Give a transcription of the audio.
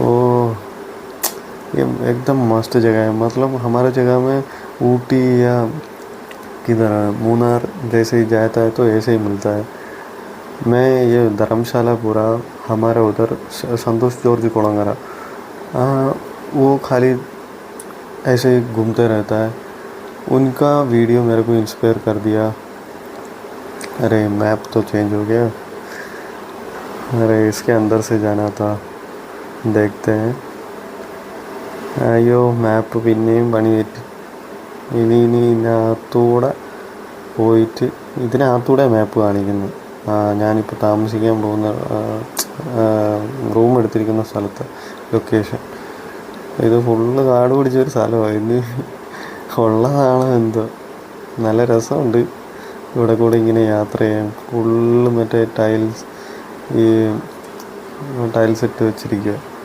ओ ये एकदम मस्त जगह है। मतलब हमारे जगह में ऊटी या किधर है मूनार जैसे ही जाता है तो ऐसे ही मिलता है। मैं ये धर्मशाला पूरा हमारे उधर संतोष जॉर्ज कोलंगरा, वो खाली ऐसे ही घूमते रहता है। उनका वीडियो मेरे को इंस्पायर कर दिया। अरे मैप तो चेंज हो गया। अरे इसके अंदर से जाना था, देखते हैं। അയ്യോ മാപ്പ് പിന്നെയും പണി തെറ്റി. ഇനി ഇതിനകത്തൂടെ പോയിട്ട് ഇതിനകത്തൂടെ മാപ്പ് കാണിക്കുന്നു. ഞാനിപ്പോൾ താമസിക്കാൻ പോകുന്ന റൂം എടുത്തിരിക്കുന്ന സ്ഥലത്ത് ലൊക്കേഷൻ. ഇത് ഫുള്ള് കാട് പിടിച്ചൊരു സ്ഥലമാണ്. ഇന്ന് ഉള്ളതാണോ എന്തോ. നല്ല രസമുണ്ട് ഇവിടെ കൂടെ ഇങ്ങനെ യാത്ര ചെയ്യാൻ. ഫുള്ള് മറ്റേ ടൈൽസ് ഇട്ട് വെച്ചിരിക്കുക.